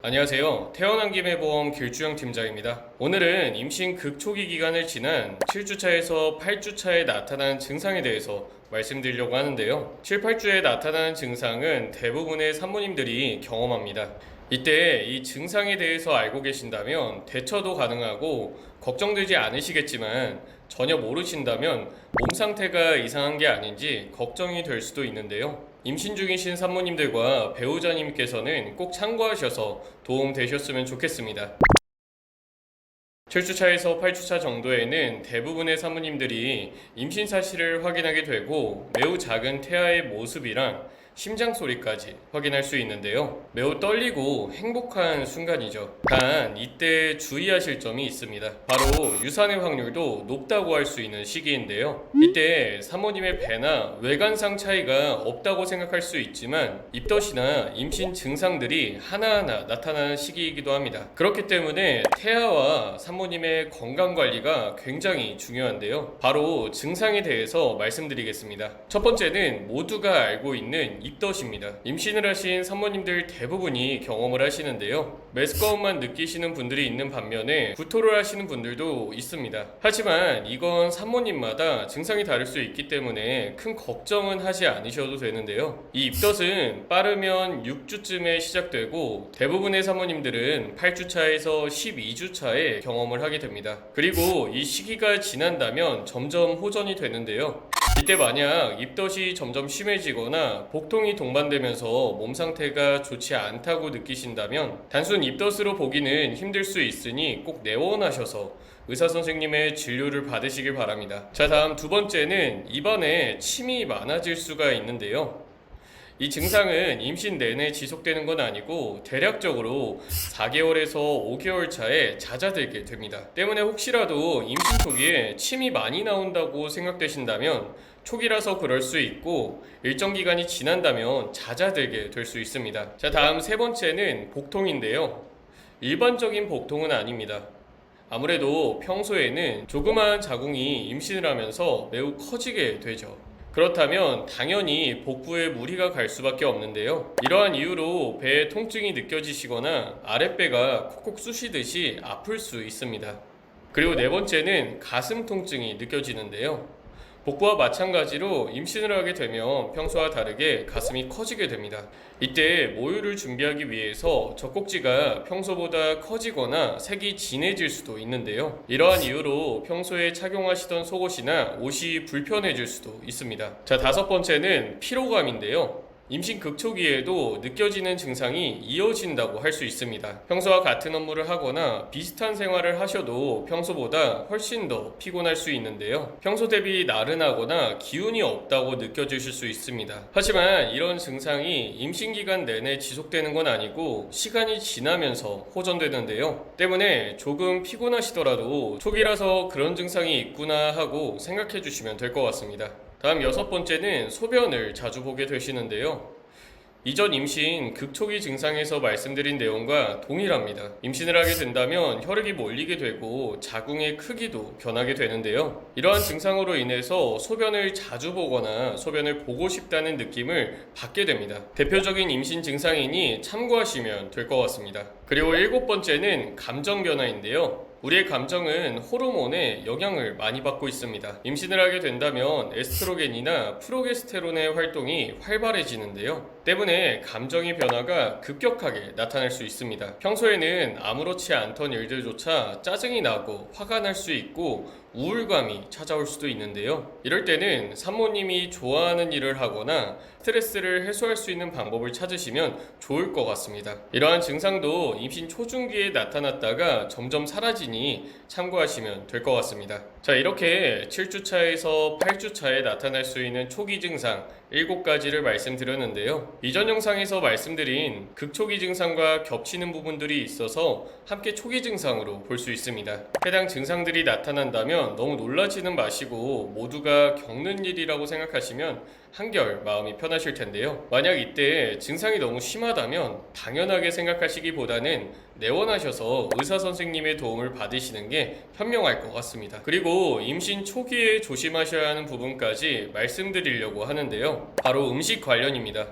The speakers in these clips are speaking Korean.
안녕하세요. 태어난 김에 보험 길주영 팀장입니다. 오늘은 임신 극초기 기간을 지난 7주차에서 8주차에 나타난 증상에 대해서 말씀드리려고 하는데요. 7, 8주에 나타나는 증상은 대부분의 산모님들이 경험합니다. 이때 이 증상에 대해서 알고 계신다면 대처도 가능하고 걱정되지 않으시겠지만 전혀 모르신다면 몸 상태가 이상한 게 아닌지 걱정이 될 수도 있는데요. 임신 중이신 산모님들과 배우자님께서는 꼭 참고하셔서 도움 되셨으면 좋겠습니다. 7주차에서 8주차 정도에는 대부분의 산모님들이 임신 사실을 확인하게 되고 매우 작은 태아의 모습이랑 심장 소리까지 확인할 수 있는데요. 매우 떨리고 행복한 순간이죠. 단 이때 주의하실 점이 있습니다. 바로 유산의 확률도 높다고 할 수 있는 시기인데요. 이때 산모님의 배나 외관상 차이가 없다고 생각할 수 있지만 입덧이나 임신 증상들이 하나하나 나타나는 시기이기도 합니다. 그렇기 때문에 태아와 산모님의 건강관리가 굉장히 중요한데요. 바로 증상에 대해서 말씀드리겠습니다. 첫 번째는 모두가 알고 있는 입덧입니다. 임신을 하신 산모님들 대부분이 경험을 하시는데요. 메스꺼움만 느끼시는 분들이 있는 반면에 구토를 하시는 분들도 있습니다. 하지만 이건 산모님마다 증상이 다를 수 있기 때문에 큰 걱정은 하지 않으셔도 되는데요. 이 입덧은 빠르면 6주쯤에 시작되고 대부분의 산모님들은 8주차에서 12주차에 경험을 하게 됩니다. 그리고 이 시기가 지난다면 점점 호전이 되는데요. 이때 만약 입덧이 점점 심해지거나 복통이 동반되면서 몸 상태가 좋지 않다고 느끼신다면 단순 입덧으로 보기는 힘들 수 있으니 꼭 내원하셔서 의사 선생님의 진료를 받으시길 바랍니다. 자, 다음 두 번째는 입안에 침이 많아질 수가 있는데요. 이 증상은 임신 내내 지속되는 건 아니고 대략적으로 4개월에서 5개월 차에 잦아들게 됩니다. 때문에 혹시라도 임신 초기에 침이 많이 나온다고 생각되신다면 초기라서 그럴 수 있고 일정 기간이 지난다면 잦아들게 될 수 있습니다. 자, 다음 세 번째는 복통인데요. 일반적인 복통은 아닙니다. 아무래도 평소에는 조그마한 자궁이 임신을 하면서 매우 커지게 되죠. 그렇다면 당연히 복부에 무리가 갈 수밖에 없는데요. 이러한 이유로 배에 통증이 느껴지시거나 아랫배가 콕콕 쑤시듯이 아플 수 있습니다. 그리고 네 번째는 가슴 통증이 느껴지는데요. 복부와 마찬가지로 임신을 하게 되면 평소와 다르게 가슴이 커지게 됩니다. 이때 모유를 준비하기 위해서 젖꼭지가 평소보다 커지거나 색이 진해질 수도 있는데요. 이러한 이유로 평소에 착용하시던 속옷이나 옷이 불편해질 수도 있습니다. 자, 다섯 번째는 피로감인데요. 임신 극초기에도 느껴지는 증상이 이어진다고 할 수 있습니다. 평소와 같은 업무를 하거나 비슷한 생활을 하셔도 평소보다 훨씬 더 피곤할 수 있는데요. 평소 대비 나른하거나 기운이 없다고 느껴지실 수 있습니다. 하지만 이런 증상이 임신 기간 내내 지속되는 건 아니고 시간이 지나면서 호전되는데요. 때문에 조금 피곤하시더라도 초기라서 그런 증상이 있구나 하고 생각해 주시면 될 것 같습니다. 다음 여섯 번째는 소변을 자주 보게 되시는데요. 이전 임신 극초기 증상에서 말씀드린 내용과 동일합니다. 임신을 하게 된다면 혈액이 몰리게 되고 자궁의 크기도 변하게 되는데요. 이러한 증상으로 인해서 소변을 자주 보거나 소변을 보고 싶다는 느낌을 받게 됩니다. 대표적인 임신 증상이니 참고하시면 될 것 같습니다. 그리고 일곱 번째는 감정 변화인데요. 우리의 감정은 호르몬에 영향을 많이 받고 있습니다. 임신을 하게 된다면 에스트로겐이나 프로게스테론의 활동이 활발해지는데요. 때문에 감정의 변화가 급격하게 나타날 수 있습니다. 평소에는 아무렇지 않던 일들조차 짜증이 나고 화가 날 수 있고 우울감이 찾아올 수도 있는데요. 이럴 때는 산모님이 좋아하는 일을 하거나 스트레스를 해소할 수 있는 방법을 찾으시면 좋을 것 같습니다. 이러한 증상도 임신 초중기에 나타났다가 점점 사라지니 참고하시면 될 것 같습니다. 자, 이렇게 7주차에서 8주차에 나타날 수 있는 초기 증상 7가지를 말씀드렸는데요. 이전 영상에서 말씀드린 극초기 증상과 겹치는 부분들이 있어서 함께 초기 증상으로 볼 수 있습니다. 해당 증상들이 나타난다면 너무 놀라지는 마시고 모두가 겪는 일이라고 생각하시면 한결 마음이 편하실 텐데요. 만약 이때 증상이 너무 심하다면 당연하게 생각하시기보다는 내원하셔서 의사 선생님의 도움을 받으시는 게 현명할 것 같습니다. 그리고 임신 초기에 조심하셔야 하는 부분까지 말씀드리려고 하는데요. 바로 음식 관련입니다.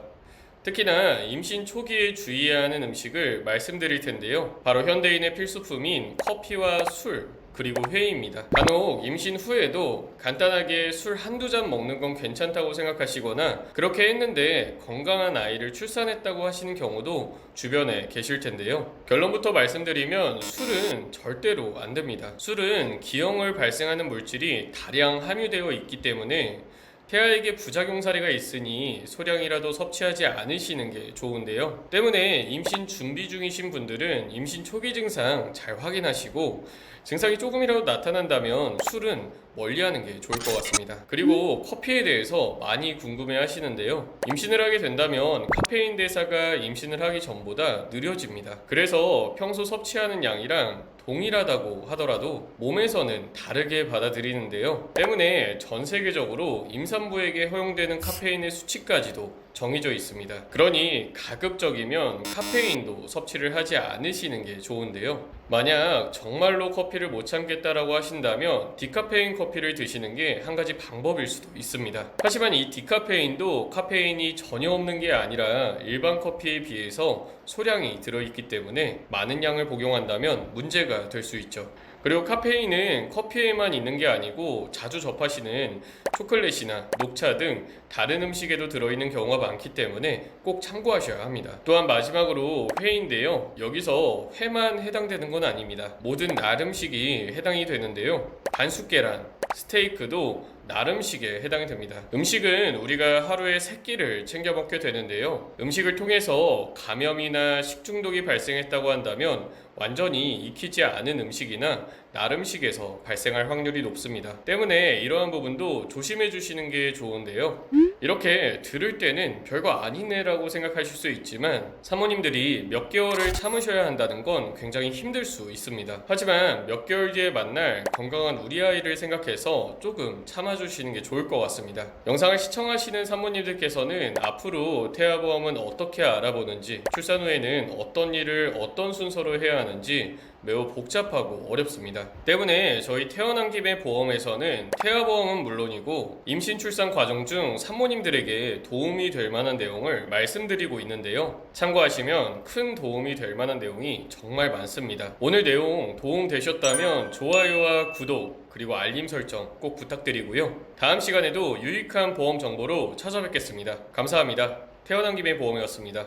특히나 임신 초기에 주의해야 하는 음식을 말씀드릴 텐데요. 바로 현대인의 필수품인 커피와 술, 그리고 회입니다. 간혹 임신 후에도 간단하게 술 한두 잔 먹는 건 괜찮다고 생각하시거나 그렇게 했는데 건강한 아이를 출산했다고 하시는 경우도 주변에 계실 텐데요. 결론부터 말씀드리면 술은 절대로 안 됩니다. 술은 기형을 발생하는 물질이 다량 함유되어 있기 때문에 태아에게 부작용 사례가 있으니 소량이라도 섭취하지 않으시는 게 좋은데요. 때문에 임신 준비 중이신 분들은 임신 초기 증상 잘 확인하시고 증상이 조금이라도 나타난다면 술은 멀리하는 게 좋을 것 같습니다. 그리고 커피에 대해서 많이 궁금해 하시는데요. 임신을 하게 된다면 카페인 대사가 임신을 하기 전보다 느려집니다. 그래서 평소 섭취하는 양이랑 동일하다고 하더라도 몸에서는 다르게 받아들이는데요. 때문에 전 세계적으로 임산부에게 허용되는 카페인의 수치까지도 정해져 있습니다. 그러니 가급적이면 카페인도 섭취를 하지 않으시는 게 좋은데요. 만약 정말로 커피를 못 참겠다라고 하신다면 디카페인 커피를 드시는 게 한 가지 방법일 수도 있습니다. 하지만 이 디카페인도 카페인이 전혀 없는 게 아니라 일반 커피에 비해서 소량이 들어있기 때문에 많은 양을 복용한다면 문제가 될 수 있죠. 그리고 카페인은 커피에만 있는 게 아니고 자주 접하시는 초콜릿이나 녹차 등 다른 음식에도 들어있는 경우가 많기 때문에 꼭 참고하셔야 합니다. 또한 마지막으로 회인데요. 여기서 회만 해당되는 건 아닙니다. 모든 나름식이 해당이 되는데요. 반숙 계란, 스테이크도 나름식에 해당이 됩니다. 음식은 우리가 하루에 3끼를 챙겨 먹게 되는데요. 음식을 통해서 감염이나 식중독이 발생했다고 한다면 완전히 익히지 않은 음식이나 나름식에서 발생할 확률이 높습니다. 때문에 이러한 부분도 조심해 주시는 게 좋은데요. 이렇게 들을 때는 별거 아니네 라고 생각하실 수 있지만 사모님들이 몇 개월을 참으셔야 한다는 건 굉장히 힘들 수 있습니다. 하지만 몇 개월 뒤에 만날 건강한 우리 아이를 생각해서 조금 참아주시는 게 좋을 것 같습니다. 영상을 시청하시는 사모님들께서는 앞으로 태아보험은 어떻게 알아보는지, 출산 후에는 어떤 일을 어떤 순서로 해야 하는지 매우 복잡하고 어렵습니다. 때문에 저희 태어난 김에 보험에서는 태아보험은 물론이고 임신 출산 과정 중 산모님들에게 도움이 될 만한 내용을 말씀드리고 있는데요. 참고하시면 큰 도움이 될 만한 내용이 정말 많습니다. 오늘 내용 도움 되셨다면 좋아요와 구독 그리고 알림 설정 꼭 부탁드리고요. 다음 시간에도 유익한 보험 정보로 찾아뵙겠습니다. 감사합니다. 태어난 김에 보험이었습니다.